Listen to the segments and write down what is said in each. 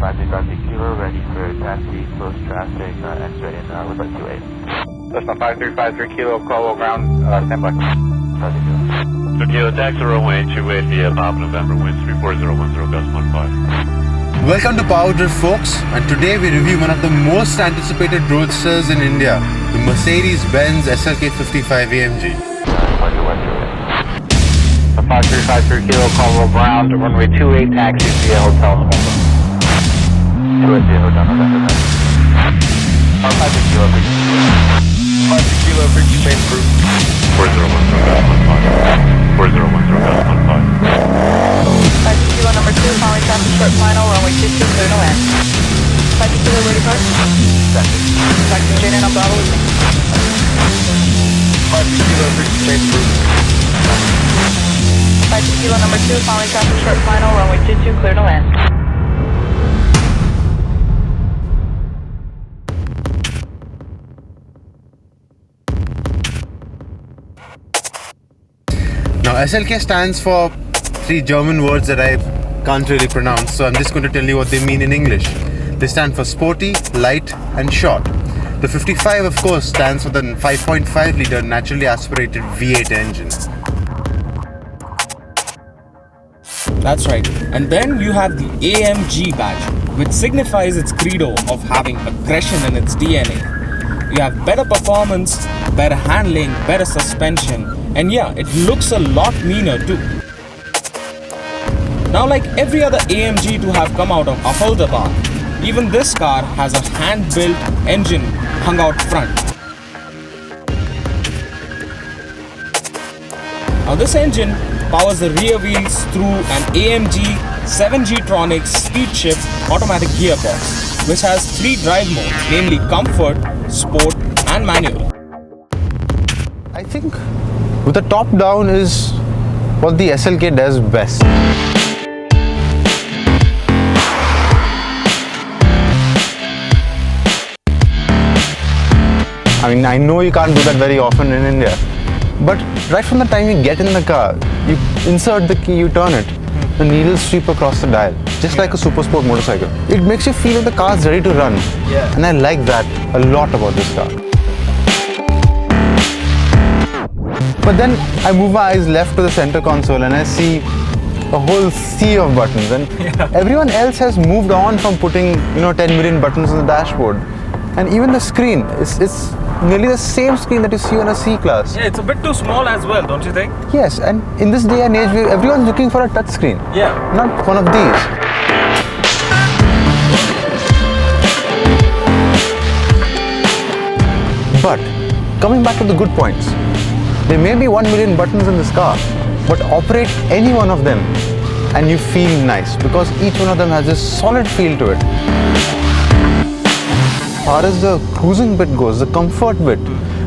535 Kilo, ready for taxi, close traffic, exit in with like 28. Cessna 5353 Kilo, Caldwell ground, stand by. So Kilo, taxi runway 28 via Papa November, winds 34010, gust 15. Welcome to PowerDrift, folks, and today we review one of the most anticipated roadsters in India, the Mercedes Benz SLK55 AMG. 5353 Kilo, Caldwell ground, runway 28, taxi via Hotel November. 280 Hotel November. 50 Kilo, 50 Kilo, bridge space group. 4010, gust 15. 4010, gust 15. 50 Kilo number 2, calling traffic short final, runway 22, clear to land. 50 Kilo, ready to park? Taxi straight in on Bravo. 50 Kilo, bridge space group. 50 Kilo number 2, calling traffic short final, runway 22, clear to land. Now, SLK stands for three German words that I can't really pronounce, so I'm just going to tell you what they mean in English. They stand for sporty, light, and short. The 55, of course, stands for the 5.5 litre naturally aspirated V8 engine. That's right. And then you have the AMG badge, which signifies its credo of having aggression in its DNA. You have better performance, better handling, better suspension, and yeah, it looks a lot meaner too. Now, like every other AMG to have come out of Ahmedabad, even this car has a hand-built engine hung out front. Now this engine powers the rear wheels through an AMG 7G-tronic speed shift automatic gearbox, which has three drive modes, namely comfort, sport, and manual. I think with the top down is what the SLK does best. I mean, I know you can't do that very often in India, but right from the time you get in the car, you insert the key, you turn it, the needles sweep across the dial, just like a super sport motorcycle. It makes you feel like the car's ready to run, and I like that a lot about this car. But then I move my eyes left to the center console and I see a whole sea of buttons, and everyone else has moved on from putting 10 million buttons on the dashboard. And even the screen, it's nearly the same screen that you see on a C-Class. Yeah, it's a bit too small as well, don't you think? Yes, and in this day and age, everyone's looking for a touch screen. Yeah. Not one of these. But, coming back to the good points, there may be 1 million buttons in this car, but operate any one of them and you feel nice because each one of them has this solid feel to it. As far as the cruising bit goes, the comfort bit,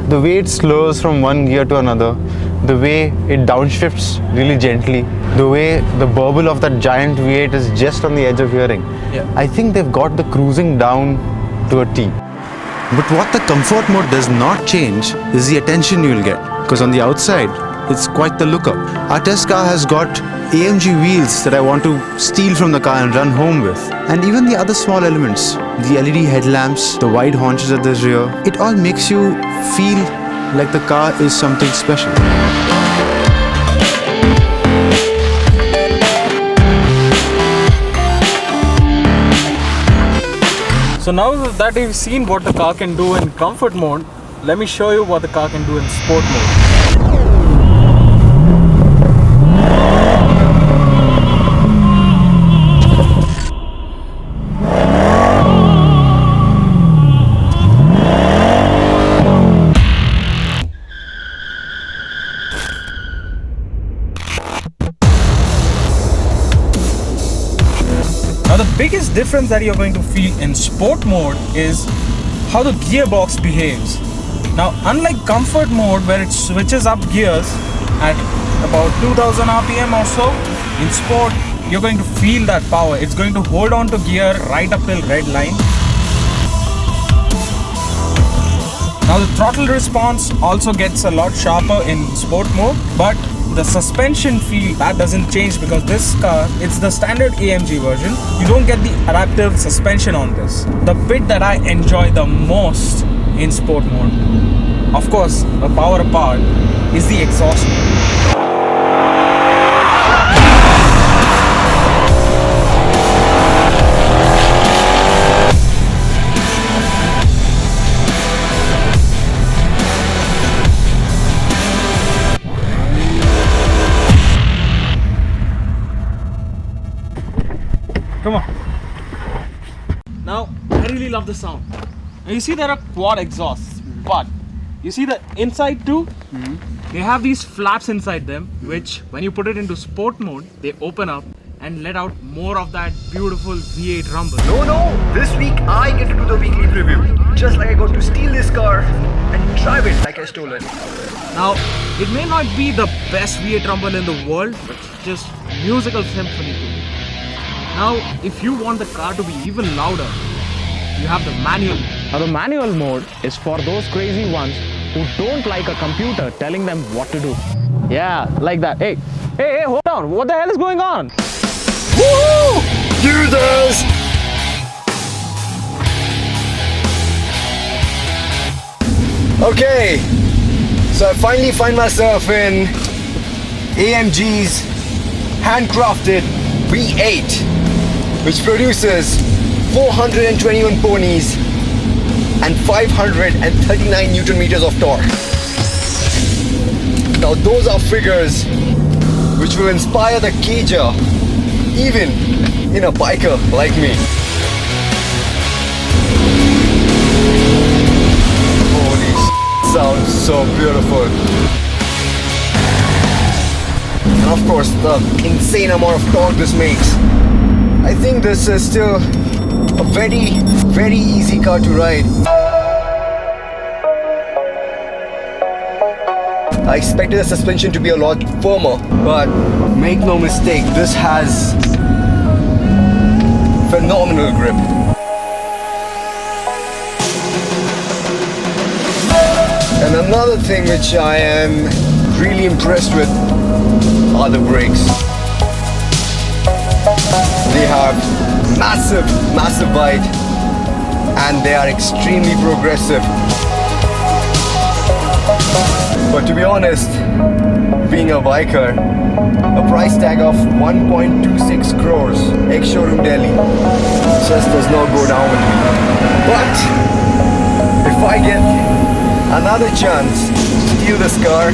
the way it slurs from one gear to another, the way it downshifts really gently, the way the burble of that giant V8 is just on the edge of hearing. I think they've got the cruising down to a T. But what the comfort mode does not change is the attention you'll get, because on the outside, it's quite the lookup. Our test car has got AMG wheels that I want to steal from the car and run home with. And even the other small elements, the LED headlamps, the wide haunches at the rear, it all makes you feel like the car is something special. So now that you've seen what the car can do in comfort mode, let me show you what the car can do in sport mode. Now the biggest difference that you're going to feel in sport mode is how the gearbox behaves. Now unlike comfort mode where it switches up gears at about 2000 RPM or so, in sport you're going to feel that power. It's going to hold on to gear right up till red line. Now the throttle response also gets a lot sharper in sport mode, but The suspension feel, that doesn't change because this car, it's the standard AMG version. You don't get the adaptive suspension on this. The bit that I enjoy the most in sport mode, of course, a power apart, is the exhaust. Come on. Now, I really love the sound. Now you see there are quad exhausts, but you see the inside too? They have these flaps inside them, which when you put it into sport mode, they open up and let out more of that beautiful V8 rumble. No, this week I get to do the weekly preview. Just like I got to steal this car and drive it like I stole it. Now, it may not be the best V8 rumble in the world, but it's just musical symphony too. Now, if you want the car to be even louder, you have the manual. Now the manual mode is for those crazy ones who don't like a computer telling them what to do. Yeah, like that. Hey, hold on. What the hell is going on? Woohoo! Users! Okay, so I finally find myself in AMG's handcrafted V8, which produces 421 ponies and 539 Newton meters of torque. Now those are figures which will inspire the cager even in a biker like me. Holy shit, sounds so beautiful. And of course the insane amount of torque this makes. I think this is still a very, very easy car to ride. I expected the suspension to be a lot firmer, but make no mistake, this has phenomenal grip. And another thing which I am really impressed with are the brakes. They have massive bite, and they are extremely progressive. But to be honest, being a biker, a price tag of 1.26 crores ex-showroom Delhi just does not go down with me. But if I get another chance to steal this car,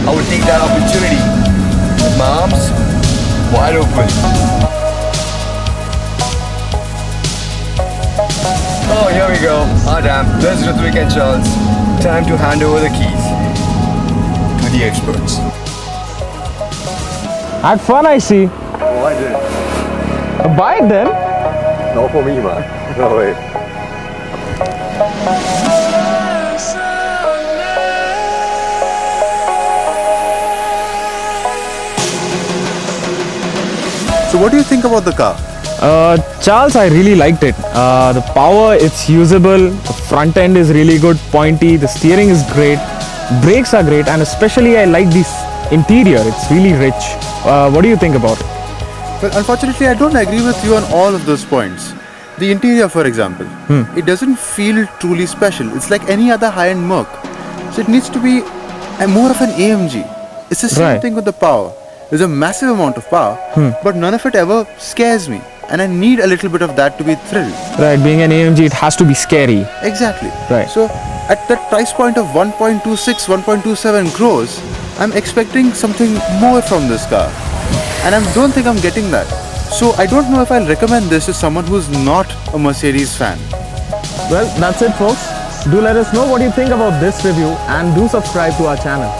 I would take that opportunity with my arms wide open. Oh, here we go. Ah, damn. There's Ritwik and Charles. Time to hand over the keys to the experts. Had fun, I see. Oh, I did. Buy it then. Not for me, man. No way. So what do you think about the car? Charles, I really liked it. The power, it's usable. The front end is really good, pointy. The steering is great. Brakes are great, and especially I like this interior. It's really rich. What do you think about it? Well, unfortunately, I don't agree with you on all of those points. The interior, for example, it doesn't feel truly special. It's like any other high-end Merc. So it needs to be more of an AMG. It's the same thing with the power. There's a massive amount of power, but none of it ever scares me. And I need a little bit of that to be thrilled. Right, being an AMG, it has to be scary. Exactly. Right. So at that price point of 1.26, 1.27 crores, I'm expecting something more from this car. And I don't think I'm getting that. So I don't know if I'll recommend this to someone who's not a Mercedes fan. Well, that's it, folks. Do let us know what you think about this review and do subscribe to our channel.